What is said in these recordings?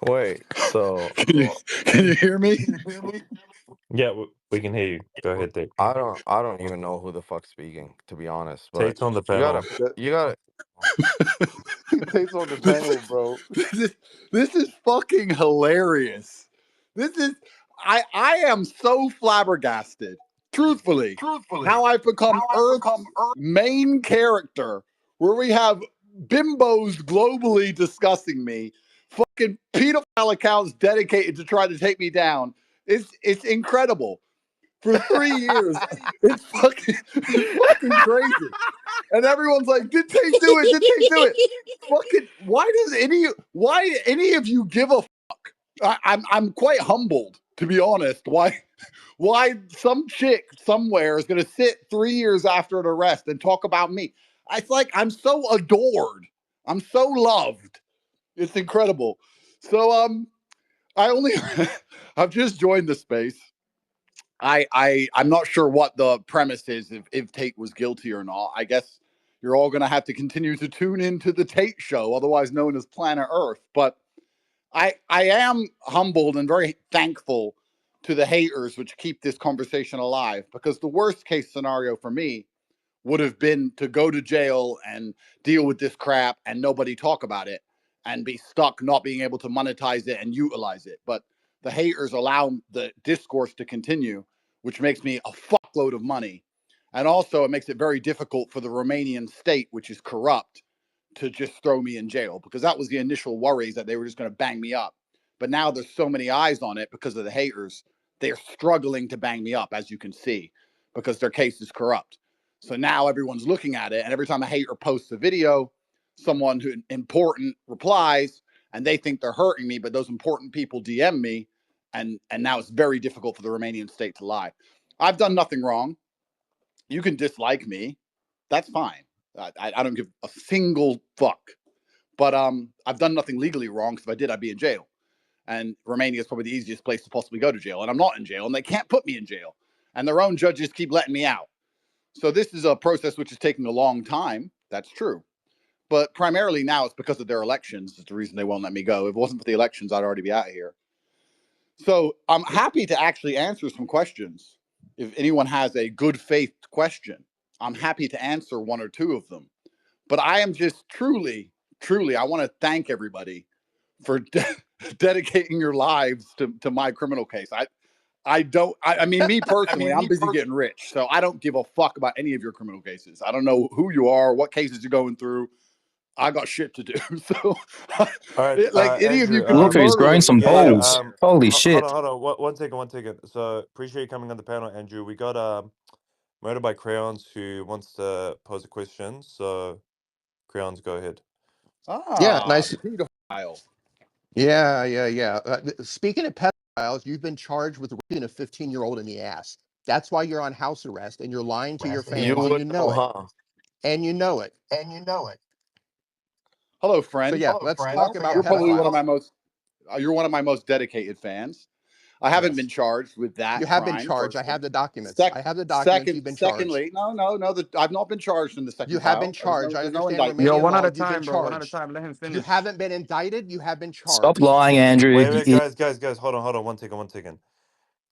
Wait, so Can you hear me? Yeah, we can hear you. Go ahead, Tate. I don't even know who the fuck's speaking, to be honest. But Tate's on the you panel. gotta Tate's on the panel, bro. This is fucking hilarious. This is I am so flabbergasted, truthfully, how I've become Earth's main character, where we have bimbos globally discussing me, fucking pedophile accounts dedicated to try to take me down. It's incredible. For 3 years, it's fucking crazy. And everyone's like, "Did Tate do it? Did Tate do it?" Fucking, why any of you give a fuck? I'm quite humbled, to be honest. Why some chick somewhere is gonna sit 3 years after an arrest and talk about me? It's like I'm so adored. I'm so loved. It's incredible. So I only I've just joined the space. I'm not sure what the premise is, if Tate was guilty or not. I guess you're all going to have to continue to tune into the Tate Show, otherwise known as Planet Earth. But I am humbled and very thankful to the haters which keep this conversation alive, because the worst case scenario for me would have been to go to jail and deal with this crap and nobody talk about it and be stuck not being able to monetize it and utilize it. But the haters allow the discourse to continue, which makes me a fuckload of money. And also, it makes it very difficult for the Romanian state, which is corrupt, to just throw me in jail, because that was the initial worries, that they were just going to bang me up. But now there's so many eyes on it because of the haters. They're struggling to bang me up, as you can see, because their case is corrupt. So now everyone's looking at it, and every time a hater posts a video, someone who important replies, and they think they're hurting me, but those important people DM me, and now it's very difficult for the Romanian state to lie. I've done nothing wrong. You can dislike me. That's fine. I don't give a single fuck. But I've done nothing legally wrong, because if I did, I'd be in jail. And Romania is probably the easiest place to possibly go to jail. And I'm not in jail, and they can't put me in jail. And their own judges keep letting me out. So this is a process which is taking a long time. That's true. But primarily now it's because of their elections. It's the reason they won't let me go. If it wasn't for the elections, I'd already be out of here. So I'm happy to actually answer some questions. If anyone has a good faith question, I'm happy to answer one or two of them. But I am just truly, I want to thank everybody for dedicating your lives to my criminal case. I mean, me personally, I'm busy getting rich, so I don't give a fuck about any of your criminal cases. I don't know who you are, what cases you're going through. I got shit to do. So, All right, like, any of you Andrew. could be Look, he's growing murderers. some Yeah, yeah. balls. Holy shit. Hold on. One second, one second. So appreciate you coming on the panel, Andrew. We got Murder by Crayons who wants to pose a question. So Crayons, go ahead. Yeah, nice. Pedophile. Yeah. Speaking of pedophiles, you've been charged with raping a 15-year-old in the ass. That's why you're on house arrest, and you're lying to your You fans, and would you know it. huh? And you know it. Hello, friend. So yeah, let's talk about You're probably one of pedophiles. my most. You're one of my most dedicated fans. I haven't been charged with that. You have been crime, charged. I firstly. have the documents. I have the documents. You've been charged. Secondly, no, I've not been charged in the second You have trial. been charged. I There's no understand indictment. Yo, Romanian one law. at a You've been time, bro. One at a charged. time. Let him finish. You haven't been indicted. You have been charged. Stop lying, Andrew. Wait, guys. Hold on. One second.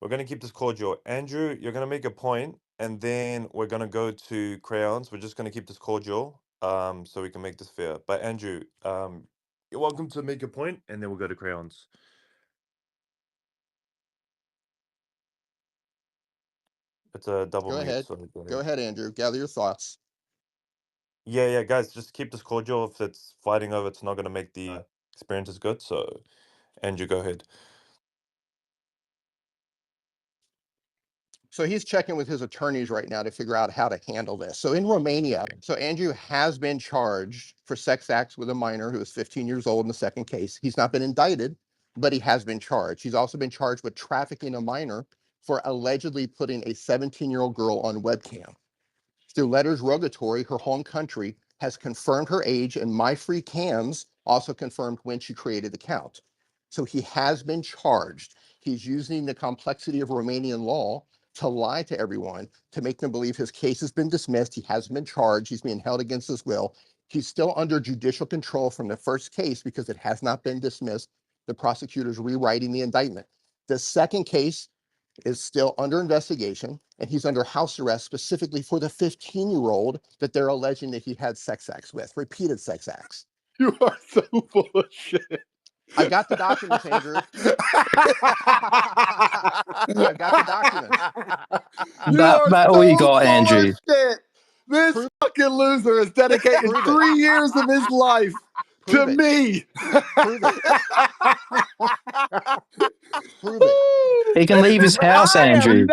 We're gonna keep this cordial. Andrew, you're gonna make a point, and then we're gonna go to Crayons. We're just gonna keep this cordial, so we can make this fair. But Andrew, you're welcome to make a point, and then we'll go to Crayons. It's a double Go mute. ahead. So Go ahead, Andrew. Gather your thoughts. Yeah, guys, just keep this cordial. If it's fighting over, it's not gonna make the experience as good. So, Andrew, go ahead. So he's checking with his attorneys right now to figure out how to handle this. So in Romania, so Andrew has been charged for sex acts with a minor who is 15 years old in the second case. He's not been indicted, but he has been charged. He's also been charged with trafficking a minor for allegedly putting a 17-year-old girl on webcam. Through letters rogatory, her home country has confirmed her age, and My Free Cams also confirmed when she created the account. So he has been charged. He's using the complexity of Romanian law to lie to everyone, to make them believe his case has been dismissed. He hasn't been charged. He's being held against his will. He's still under judicial control from the first case because it has not been dismissed. The prosecutor's rewriting the indictment. The second case is still under investigation, and he's under house arrest specifically for the 15-year-old that they're alleging that he had sex acts with, repeated sex acts. You are so full of shit. I've got the documents, Andrew. I've got the documents. You That are all you so got, full Andrew. of shit. This Prove- fucking loser has dedicated Prove it. 3 years of his life to Prove it. me. Prove it. Prove it. He can leave his house, Andrew.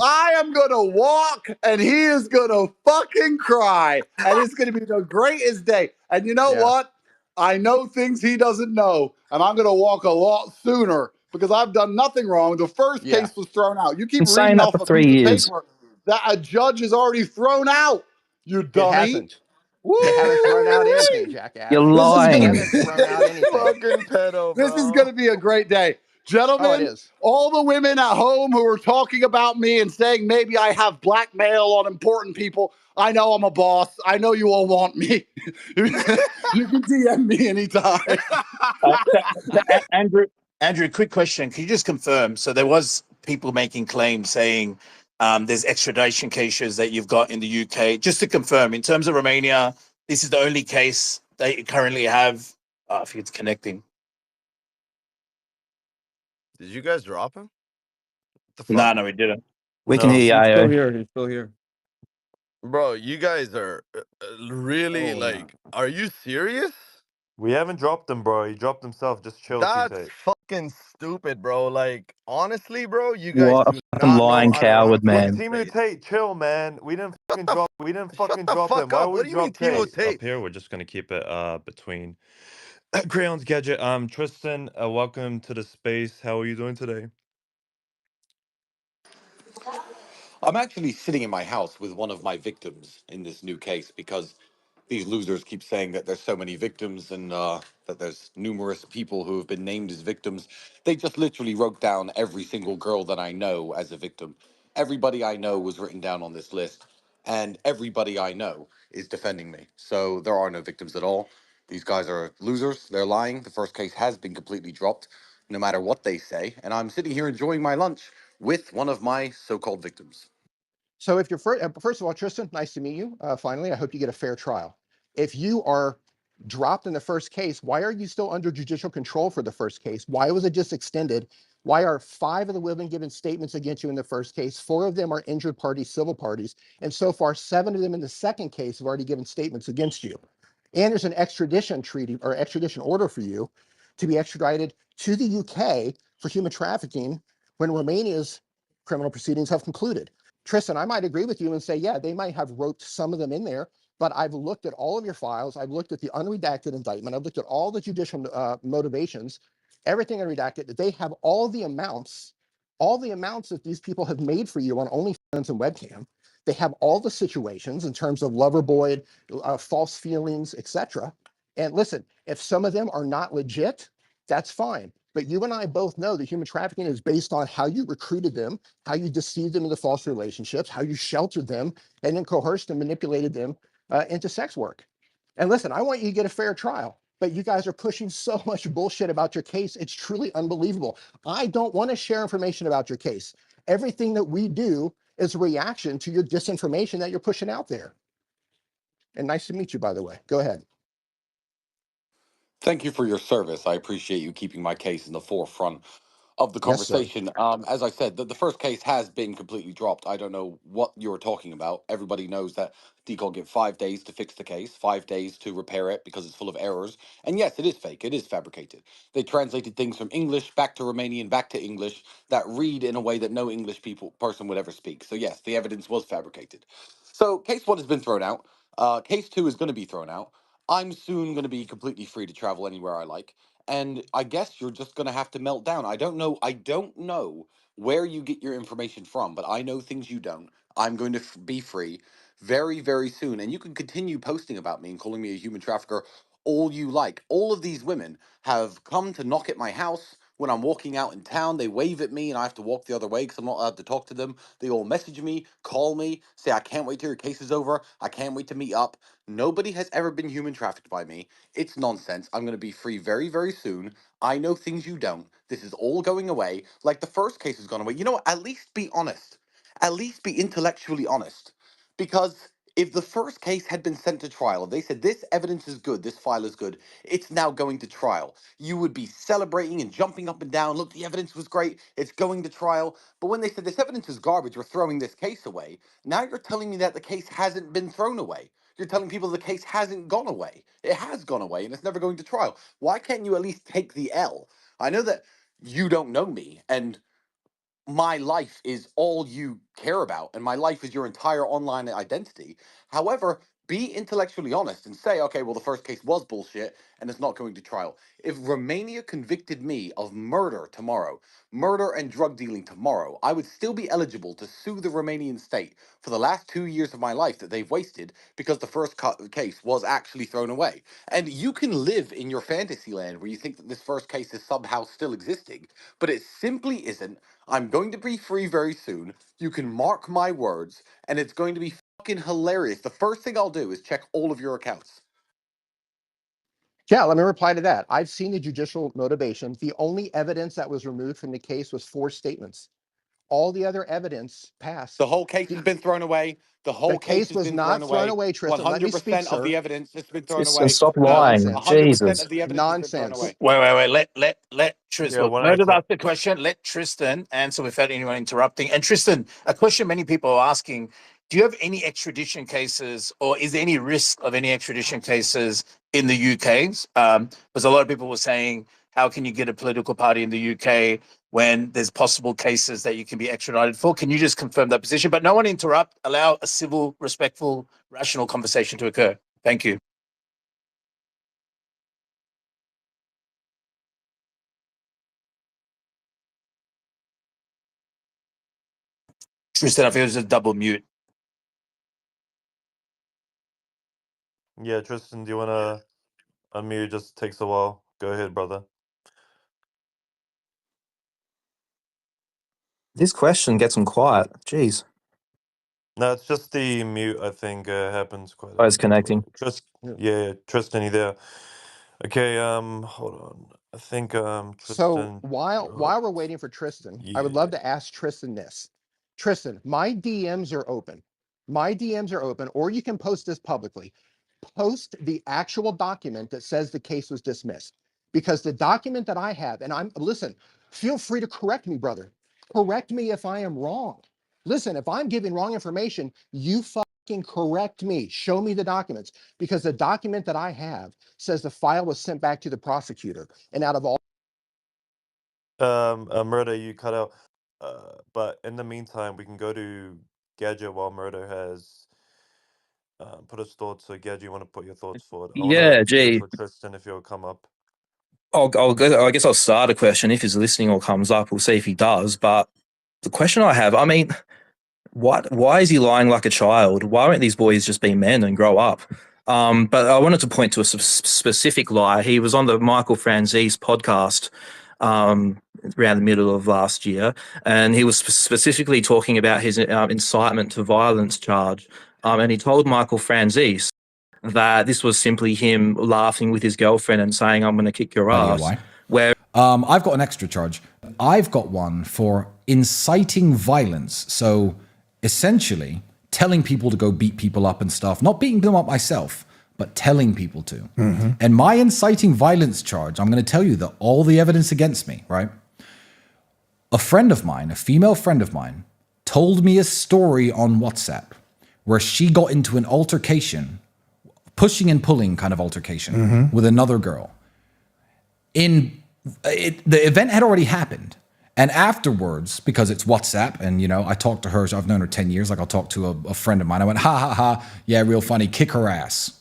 I am gonna walk and he is gonna fucking cry. And it's gonna be the greatest day. And you know Yeah. what? I know things he doesn't know. And I'm gonna walk a lot sooner because I've done nothing wrong. The first Yeah. case was thrown out. You keep Been saying reading that off for a 3 piece of years. paper that a judge has already thrown out. You It dummy. hasn't. They haven't thrown out anything, Woo-wee! jackass. You're This is They lying. haven't thrown out anything. Fucking pedo, This is bro. going to be a great day. Gentlemen, Oh, it is. all the women at home who are talking about me and saying maybe I have blackmail on important people, I know I'm a boss. I know you all want me. You can DM me anytime. Andrew, quick question. Can you just confirm? So there was people making claims saying there's extradition cases that you've got in the UK. Just to confirm, in terms of Romania, this is the only case that you currently have. I think it's connecting. Did you guys drop him? What the No, fuck? we didn't. We can No. hear you, He's still IO. here. He's still here. Bro, you guys are really Oh, like, are you serious? We haven't dropped him, bro. He dropped himself. Just chill, That's T-Tate. fucking stupid, bro. Like, honestly, bro, you guys What a do fucking not know lying how to run a coward, Hey, fucking man. Timu space. Tate, chill, man. We didn't fucking drop. We didn't fucking Shut the drop him. fuck Why up. would What we do you mean drop Timo Tate? Up Tate? here, we're just gonna keep it between Crayons Gadget. Tristan, welcome to the space. How are you doing today? I'm actually sitting in my house with one of my victims in this new case because these losers keep saying that there's so many victims and that there's numerous people who have been named as victims. They just literally wrote down every single girl that I know as a victim. Everybody I know was written down on this list, and everybody I know is defending me. So there are no victims at all. These guys are losers. They're lying. The first case has been completely dropped, no matter what they say. And I'm sitting here enjoying my lunch with one of my so-called victims. So if you're first of all, Tristan, nice to meet you. Finally, I hope you get a fair trial. If you are dropped in the first case, why are you still under judicial control for the first case? Why was it just extended? Why are 5 of the women given statements against you in the first case? 4 of them are injured parties, civil parties, and so far 7 of them in the second case have already given statements against you. And there's an extradition treaty or extradition order for you to be extradited to the UK for human trafficking when Romania's criminal proceedings have concluded. Tristan, I might agree with you and say, yeah, they might have wrote some of them in there, but I've looked at all of your files. I've looked at the unredacted indictment. I've looked at all the judicial motivations, everything unredacted. They have all the amounts that these people have made for you on OnlyFans and webcam. They have all the situations in terms of lover boy, false feelings, etc. And listen, if some of them are not legit, that's fine. But you and I both know that human trafficking is based on how you recruited them, how you deceived them into false relationships, how you sheltered them, and then coerced and manipulated them into sex work. And listen, I want you to get a fair trial, but you guys are pushing so much bullshit about your case. It's truly unbelievable. I don't want to share information about your case. Everything that we do is a reaction to your disinformation that you're pushing out there. And nice to meet you, by the way. Go ahead. Thank you for your service. I appreciate you keeping my case in the forefront of the Yes, sir. conversation. As I said, the first case has been completely dropped. I don't know what you're talking about. Everybody knows that DCOL get 5 days to fix the case, 5 days to repair it because it's full of errors. And yes, it is fake. It is fabricated. They translated things from English back to Romanian, back to English that read in a way that no English person would ever speak. So yes, the evidence was fabricated. So case 1 has been thrown out. Case 2 is going to be thrown out. I'm soon going to be completely free to travel anywhere I like. And I guess you're just going to have to melt down. I don't know where you get your information from, but I know things you don't. I'm going to be free very, very soon. And you can continue posting about me and calling me a human trafficker all you like. All of these women have come to knock at my house, When I'm walking out in town, they wave at me and I have to walk the other way because I'm not allowed to talk to them. They all message me, call me, say, I can't wait till your case is over. I can't wait to meet up. Nobody has ever been human trafficked by me. It's nonsense. I'm going to be free very, very soon. I know things you don't. This is all going away. Like the first case has gone away. You know what? At least be honest. At least be intellectually honest. Because if the first case had been sent to trial, if they said this evidence is good, this file is good, it's now going to trial, you would be celebrating and jumping up and down. Look, the evidence was great. It's going to trial. But when they said this evidence is garbage, we're throwing this case away. Now you're telling me that the case hasn't been thrown away. You're telling people the case hasn't gone away. It has gone away and it's never going to trial. Why can't you at least take the L? I know that you don't know me and my life is all you care about and my life is your entire online identity. However, be intellectually honest and say, okay, well, the first case was bullshit and it's not going to trial. If Romania convicted me of murder tomorrow, murder and drug dealing tomorrow, I would still be eligible to sue the Romanian state for the last 2 years of my life that they've wasted because the first case was actually thrown away. And you can live in your fantasy land where you think that this first case is somehow still existing, but it simply isn't. I'm going to be free very soon. You can mark my words, and it's going to be fucking hilarious. The first thing I'll do is check all of your accounts. Yeah, let me reply to that. I've seen the judicial motivation. The only evidence that was removed from the case was 4 statements. All the other evidence passed. The whole case has been thrown away. The whole case has was been not thrown thrown away. away, Tristan. Let me speak, 100% of the sir. evidence has been thrown Tristan, away. stop No, lying. Nonsense. 100% Jesus. of the evidence has been thrown Nonsense. away. Wait. Let Yeah, Tristan. one at a Murder time. asked the question. Let Tristan answer without anyone interrupting. And Tristan, a question many people are asking: do you have any extradition cases, or is there any risk of any extradition cases in the UK? Because a lot of people were saying, how can you get a political party in the UK when there's possible cases that you can be extradited for? Can you just confirm that position? But no one interrupt. Allow a civil, respectful, rational conversation to occur. Thank you. Tristan, I think it was a double mute. Yeah, Tristan, do you want to unmute? It just takes a while. Go ahead, brother. This question gets him quiet. Jeez. No, it's just the mute, I think, happens quite a Oh, it's bit. connecting. Yeah, Tristan, you there? Okay, hold on. I think So Tristan. while we're waiting for Tristan, I would love to ask Tristan this. Tristan, my DMs are open. My DMs are open, or you can post this publicly. Post the actual document that says the case was dismissed. Because the document that I have, and listen, feel free to correct me, brother. Correct me if I am wrong. Listen, if I'm giving wrong information, you fucking correct me. Show me the documents. Because the document that I have says the file was sent back to the prosecutor. And out of all Murder, you cut out. But in the meantime, we can go to Gadget while Murder has put his thoughts. So Gadget, you want to put your thoughts forward? I want Yeah, to gee. wait for Tristan if he'll come up. I guess I'll start a question. If he's listening or comes up, we'll see if he does. But the question I have, I mean, why is he lying like a child? Why won't these boys just be men and grow up? But I wanted to point to a specific lie. He was on the Michael Franzese podcast around the middle of last year, and he was specifically talking about his incitement to violence charge. And he told Michael Franzese that this was simply him laughing with his girlfriend and saying, "I'm going to kick your ass." Why? Where I've got an extra charge. I've got one for inciting violence. So essentially telling people to go beat people up and stuff, not beating them up myself, but telling people to. And my inciting violence charge, I'm going to tell you that all the evidence against me, right? A friend of mine, a female friend of mine, told me a story on WhatsApp where she got into an altercation, pushing and pulling kind of altercation with another girl. The event had already happened. And afterwards, because it's WhatsApp, and I talked to her, so I've known her 10 years, like I'll talk to a friend of mine. I went, ha ha ha, yeah, real funny, kick her ass.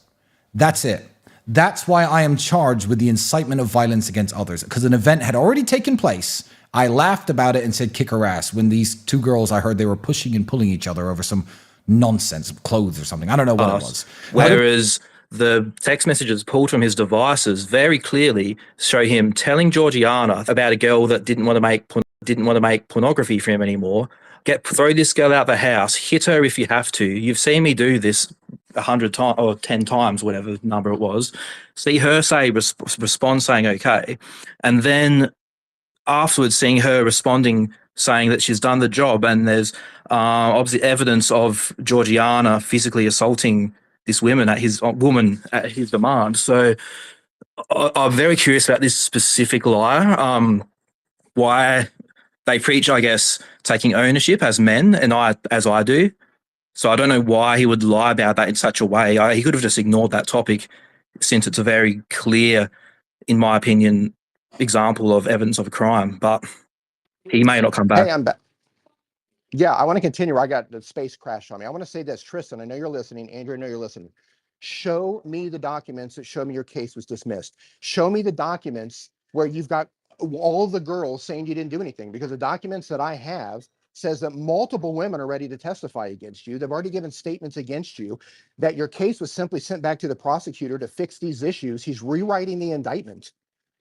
That's it. That's why I am charged with the incitement of violence against others, because an event had already taken place. I laughed about it and said kick her ass when these two girls, I heard they were pushing and pulling each other over some nonsense, clothes or something. I don't know what it was. Whereas the text messages pulled from his devices very clearly show him telling Georgiana about a girl that didn't want to make pornography for him anymore. Throw this girl out the house, hit her if you have to. You've seen me do this 100 times or 10 times, whatever number it was. See her respond saying okay, and then afterwards seeing her responding saying that she's done the job, and there's obviously evidence of Georgiana physically assaulting this woman at his demand. So I'm very curious about this specific lie. Why they preach, I guess, taking ownership as men, and as I do. So I don't know why he would lie about that in such a way. He could have just ignored that topic, since it's a very clear, in my opinion, example of evidence of a crime. But he may not come back. Hey, I'm back. Yeah, I want to continue. I got the space crash on me. I want to say this, Tristan, I know you're listening. Andrew, I know you're listening. Show me the documents that show me your case was dismissed. Show me the documents where you've got all the girls saying you didn't do anything, because the documents that I have says that multiple women are ready to testify against you. They've already given statements against you, that your case was simply sent back to the prosecutor to fix these issues. He's rewriting the indictment.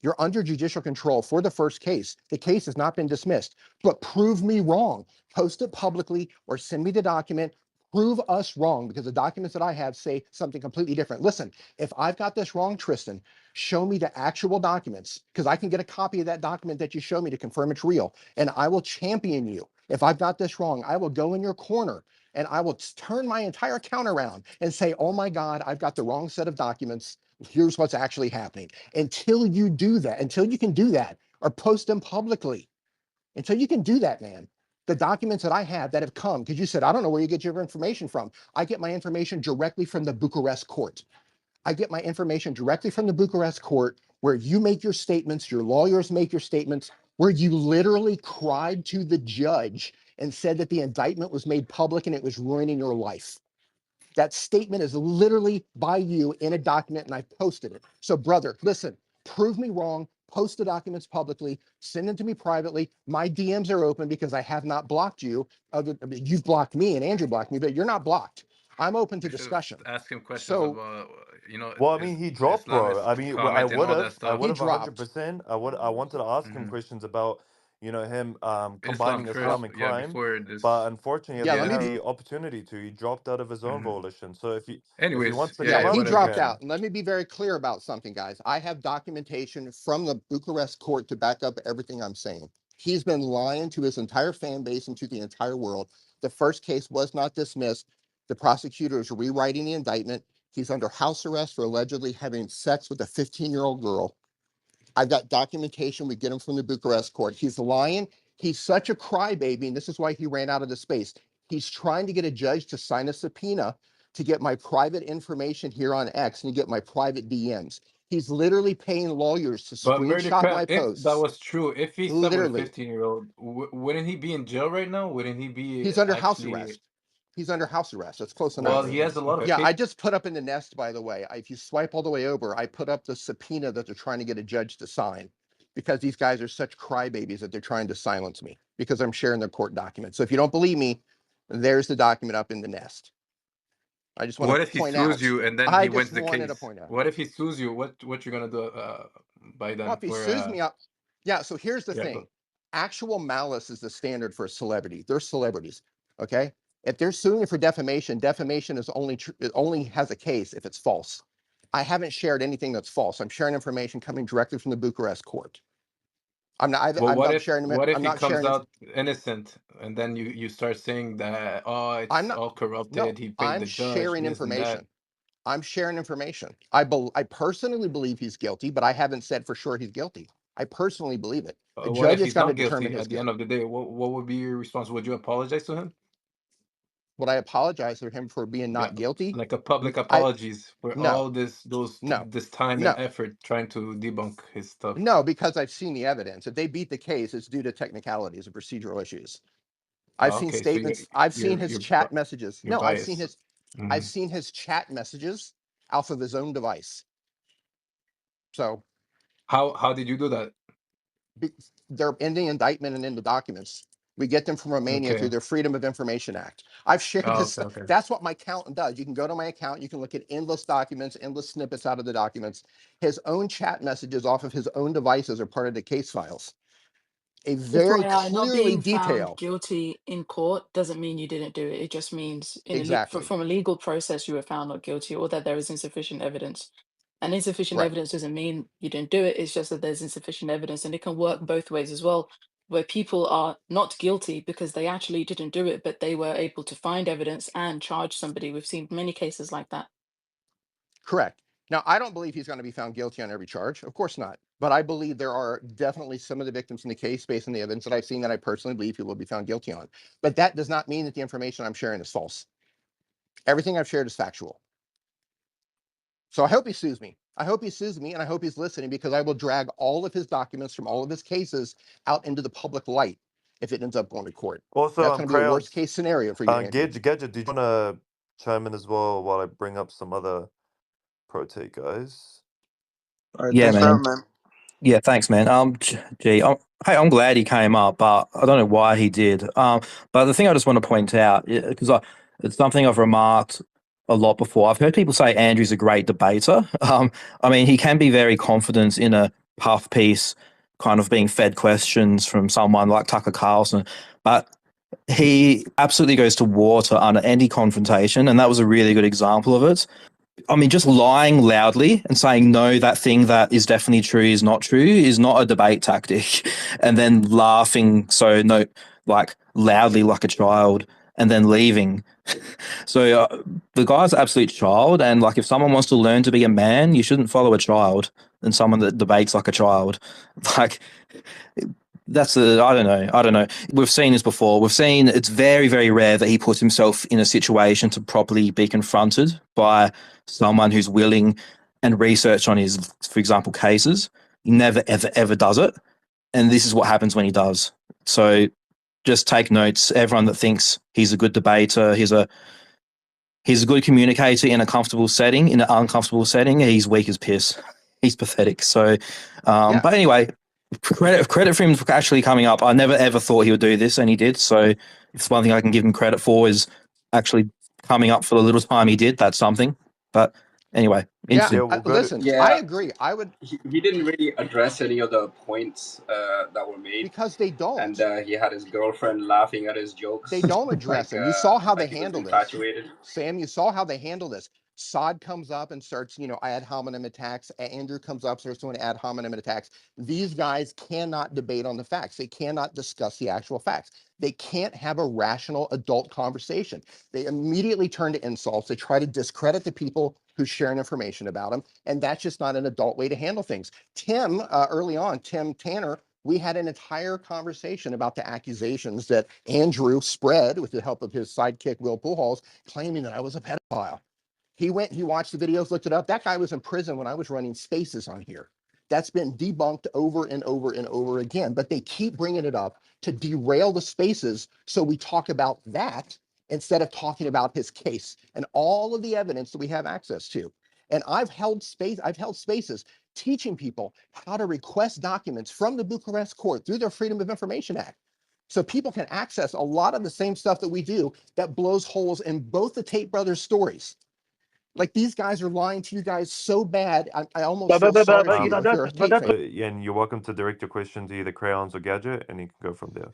You're under judicial control for the first case. The case has not been dismissed, but prove me wrong. Post it publicly or send me the document. Prove us wrong, because the documents that I have say something completely different. Listen, if I've got this wrong, Tristan, show me the actual documents, because I can get a copy of that document that you show me to confirm it's real, and I will champion you. If I've got this wrong, I will go in your corner and I will turn my entire account around and say, oh my God, I've got the wrong set of documents. Here's what's actually happening. Until you do that, until you can do that or post them publicly, until you can do that, man, the documents that I have that have come, because you said, I don't know where you get your information from. I get my information directly from the Bucharest court. I get my information directly from the Bucharest court, where you make your statements, your lawyers make your statements, where you literally cried to the judge and said that the indictment was made public and it was ruining your life. That statement is literally by you in a document, and I posted it. So brother, listen, prove me wrong, post the documents publicly, send them to me privately. My DMs are open because I have not blocked you. You've blocked me and Andrew blocked me, but you're not blocked. I'm open to discussion. Ask him questions So about, Well, I mean, he dropped, bro. I mean, I comment and would all have, that stuff. he 100%. dropped. I wanted to ask him Mhm. questions about, him Islam combining first, Islamic yeah, crime, before this. but unfortunately, he Yeah, hasn't let had me, Yeah. the opportunity to. He dropped out of his own Mhm. volition. So if he Anyways, wants to yeah, come yeah, he up, he whatever. dropped can. out. And let me be very clear about something, guys. I have documentation from the Bucharest court to back up everything I'm saying. He's been lying to his entire fan base and to the entire world. The first case was not dismissed. The prosecutor is rewriting the indictment. He's under house arrest for allegedly having sex with a 15-year-old girl. I've got documentation. We get him from the Bucharest court. He's lying. He's such a crybaby, and this is why he ran out of the space. He's trying to get a judge to sign a subpoena to get my private information here on X and to get my private DMs. He's literally paying lawyers to But Murder screenshot my Crab, if that posts. was true, if he slept with a Literally, 15-year-old, wouldn't he be in jail right now? Wouldn't he be he's under house actually? arrest. He's under house arrest. That's close Well, enough. he has a lot of Yeah, paper. I just put up in the nest, by the way. If you swipe all the way over, I put up the subpoena that they're trying to get a judge to sign, because these guys are such crybabies that they're trying to silence me because I'm sharing their court documents. So if you don't believe me, there's the document up in the nest. I just want What to if he point sues out. you and then I he just wins the wanted to case? point out. What if he sues you? What you're gonna do by Well, then? if he For sues me up, yeah. So here's the yeah, thing: actual malice is the standard for a celebrity. They're celebrities, okay? If they're suing for defamation, defamation is it only has a case if it's false. I haven't shared anything that's false. I'm sharing information coming directly from the Bucharest court. I'm not. but I'm not sharing. what if I'm he not comes sharing. out innocent and then you start saying that, oh, I'm it's not. all No, corrupted, he paid I'm the judge, sharing this and that? information. I'm sharing information. I personally believe he's guilty, but I haven't said for sure he's guilty. I personally believe it. A What judge if has he's got to not determine guilty his at the guilt. end of the day? What would be your response? Would you apologize to him? Would I apologize to him for being Yeah, not guilty? like a public I apologies for no, all no, this time and no, effort trying to debunk his stuff. no, because I've seen the evidence. If they beat the case, it's due to technicalities and procedural issues. I've seen Okay, so you're statements. I've seen you're his you're chat bi- messages. you're No, biased. I've Mhm. seen his chat messages off of his own device. So How did you do that? they're in the indictment and in the documents. We get them from Romania through their Freedom of Information Act. I've shared this. That's what my accountant does. You can go to my account. You can look at endless documents, endless snippets out of the documents. His own chat messages off of his own devices are part of the case files. A very FYI, not clearly being found detailed. guilty in court doesn't mean you didn't do it. It just means Exactly. from a legal process you were found not guilty, or that there is insufficient evidence. And insufficient Right. evidence doesn't mean you didn't do it. It's just that there's insufficient evidence, and it can work both ways as well, where people are not guilty because they actually didn't do it, but they were able to find evidence and charge somebody. We've seen many cases like that. Correct. Now, I don't believe he's going to be found guilty on every charge. Of course not. But I believe there are definitely some of the victims in the case, based on the evidence that I've seen, that I personally believe he will be found guilty on. But that does not mean that the information I'm sharing is false. Everything I've shared is factual. So I hope he sues me. I hope he sues me, and I hope he's listening, because I will drag all of his documents from all of his cases out into the public light if it ends up going to court. Also, That's going to be a worst Crayons, case scenario for you, Andrew. Gadget, did you want to chime in as well while I bring up some other pro take guys? All right, Yeah, thanks for man. having, man. Yeah, thanks, man. Hey, I'm glad he came up, but I don't know why he did. But the thing I just want to point out, because it's something I've remarked a lot before. I've heard people say Andrew's a great debater. I mean, he can be very confident in a puff piece, kind of being fed questions from someone like Tucker Carlson, but he absolutely goes to war to any confrontation, and that was a really good example of it. I mean, just lying loudly and saying, no, that thing that is definitely true is not true is not a debate tactic. And then laughing like loudly like a child and then leaving. So the guy's an absolute child. And like, if someone wants to learn to be a man, you shouldn't follow a child and someone that debates like a child. Like, I don't know. We've seen this before. We've seen it's very, very rare that he puts himself in a situation to properly be confronted by someone who's willing and research on his, for example, cases. He never, ever, ever does it. And this is what happens when he does. So just take notes. Everyone that thinks he's a good debater, he's a good communicator in a comfortable setting, in an uncomfortable setting, he's weak as piss. He's pathetic. So, but anyway, credit for him for actually coming up. I never ever thought he would do this, and he did. So if it's one thing I can give him credit for is actually coming up for the little time he did. That's something. But anyway, listen, I agree. I would. He didn't really address any of the points that were made because they don't. And he had his girlfriend laughing at his jokes. They don't address them. You saw how they handled this. Infatuated. Sam, you saw how they handle this. Saad comes up and starts, ad hominem attacks. Andrew comes up, starts doing ad hominem attacks. These guys cannot debate on the facts. They cannot discuss the actual facts. They can't have a rational adult conversation. They immediately turn to insults. They try to discredit the people who's sharing information about them. And that's just not an adult way to handle things. Tim, early on, Tim Tanner, we had an entire conversation about the accusations that Andrew spread with the help of his sidekick, Will Pujols, claiming that I was a pedophile. He watched the videos, looked it up. That guy was in prison when I was running Spaces on here. That's been debunked over and over and over again, but they keep bringing it up to derail the Spaces, so we talk about that instead of talking about his case and all of the evidence that we have access to. And I've held Spaces teaching people how to request documents from the Bucharest court through their Freedom of Information Act. So people can access a lot of the same stuff that we do that blows holes in both the Tate brothers' stories. Like, these guys are lying to you guys so bad. I almost feel sorry for you if you're a Tate fan. Yeah, and you're welcome to direct your question to either Crayons or Gadget, and you can go from there.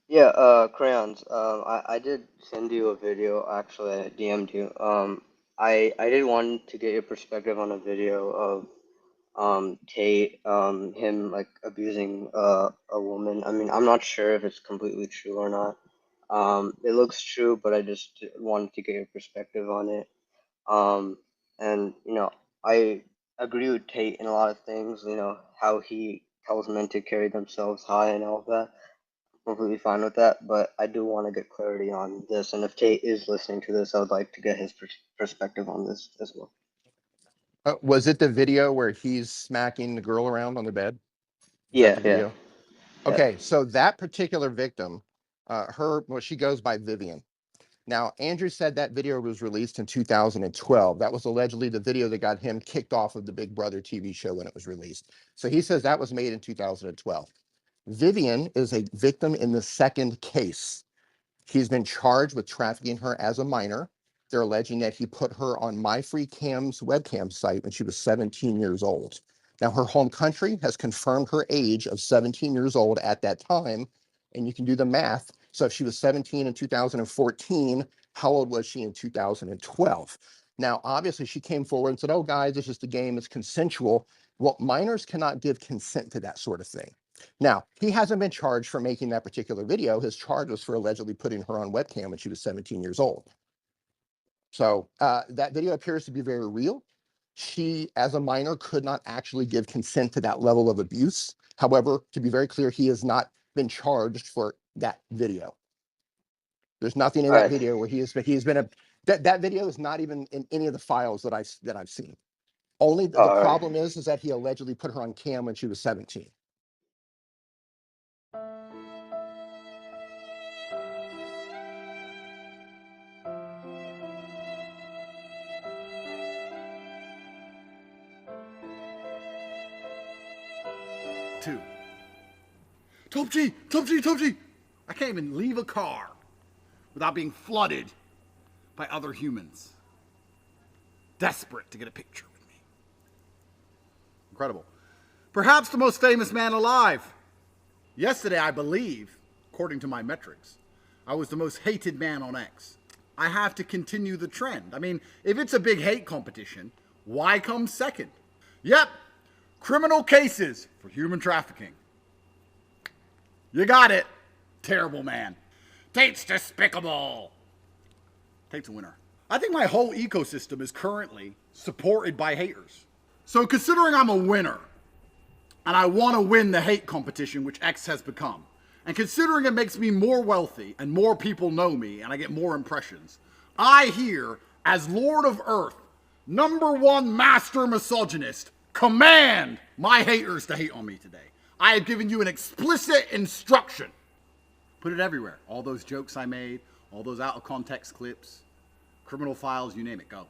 Yeah, Crayons. I did send you a video. Actually, I DM'd you. I did want to get your perspective on a video of Tate, him like abusing a woman. I mean, I'm not sure if it's completely true or not. It looks true, but I just wanted to get your perspective on it. And I agree with Tate in a lot of things. How he tells men to carry themselves high and all of that. Completely fine with that, but I do want to get clarity on this. And if Tate is listening to this, I would like to get his perspective on this as well. Was it the video where he's smacking the girl around on the bed? Yeah. Okay, so that particular victim, she goes by Vivian. Now, Andrew said that video was released in 2012. That was allegedly the video that got him kicked off of the Big Brother TV show when it was released. So he says that was made in 2012. Vivian is a victim in the second case. He's been charged with trafficking her as a minor. They're alleging that he put her on MyFreeCam's webcam site when she was 17 years old. Now, her home country has confirmed her age of 17 years old at that time, and you can do the math. So if she was 17 in 2014, how old was she in 2012? Now, obviously, she came forward and said, oh, guys, it's just a game, it's consensual. Well, minors cannot give consent to that sort of thing. Now, he hasn't been charged for making that particular video. His charge was for allegedly putting her on webcam when she was 17 years old. So that video appears to be very real. She, as a minor, could not actually give consent to that level of abuse. However, to be very clear, he has not been charged for that video. There's nothing in that video where that video is not even in any of the files that I've seen. Only the problem is that he allegedly put her on cam when she was 17. Two. Top G, Top G, Top G. I can't even leave a car without being flooded by other humans desperate to get a picture with me. Incredible. Perhaps the most famous man alive. Yesterday, I believe, according to my metrics, I was the most hated man on X. I have to continue the trend. I mean, if it's a big hate competition, why come second? Yep. Criminal cases for human trafficking. You got it. Terrible man. Tate's despicable. Tate's a winner. I think my whole ecosystem is currently supported by haters. So considering I'm a winner, and I want to win the hate competition, which X has become, and considering it makes me more wealthy and more people know me and I get more impressions, I here, as Lord of Earth, #1 master misogynist, command my haters to hate on me today. I have given you an explicit instruction. Put it everywhere. All those jokes I made, all those out of context clips, criminal files, you name it, go.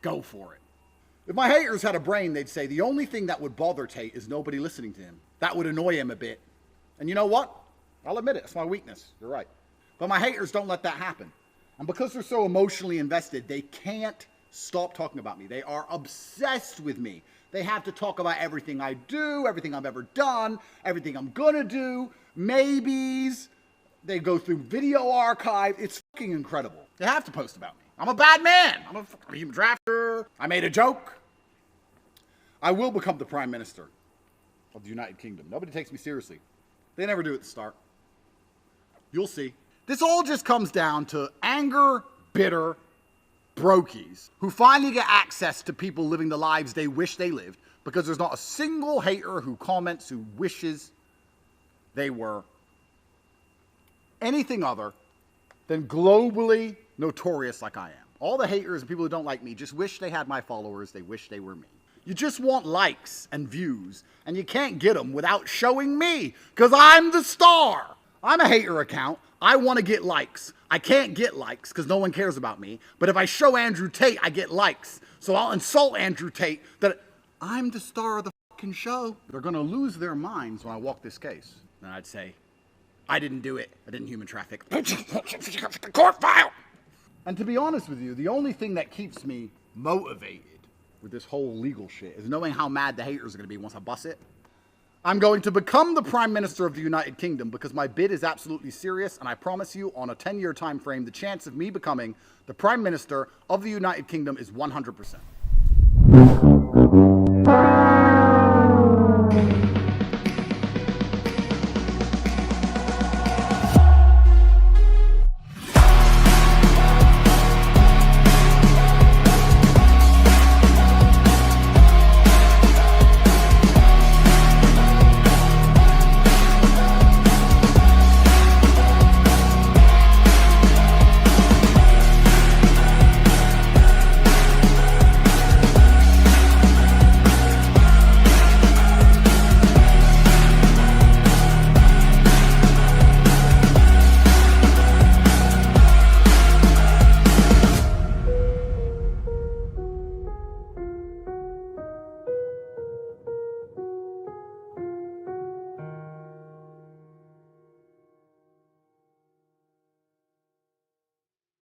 Go for it. If my haters had a brain, they'd say the only thing that would bother Tate is nobody listening to him. That would annoy him a bit. And you know what? I'll admit it, it's my weakness. You're right. But my haters don't let that happen. And because they're so emotionally invested, they can't stop talking about me. They are obsessed with me. They have to talk about everything I do, everything I've ever done, everything I'm gonna do, maybes. They go through video archive. It's fucking incredible. They have to post about me. I'm a bad man. I'm a fucking human drafter. I made a joke. I will become the Prime Minister of the United Kingdom. Nobody takes me seriously. They never do at the start. You'll see. This all just comes down to anger, bitter brokies who finally get access to people living the lives they wish they lived because there's not a single hater who comments who wishes they were anything other than globally notorious like I am. All the haters and people who don't like me just wish they had my followers. They wish they were me. You just want likes and views, and you can't get them without showing me because I'm the star. I'm a hater account. I want to get likes. I can't get likes because no one cares about me. But if I show Andrew Tate, I get likes. So I'll insult Andrew Tate that I'm the star of the fucking show. They're going to lose their minds when I walk this case. And I'd say, I didn't do it. I didn't human traffic. Court file! And to be honest with you, the only thing that keeps me motivated with this whole legal shit is knowing how mad the haters are going to be once I bust it. I'm going to become the Prime Minister of the United Kingdom because my bid is absolutely serious, and I promise you, on a 10-year time frame, the chance of me becoming the Prime Minister of the United Kingdom is 100%.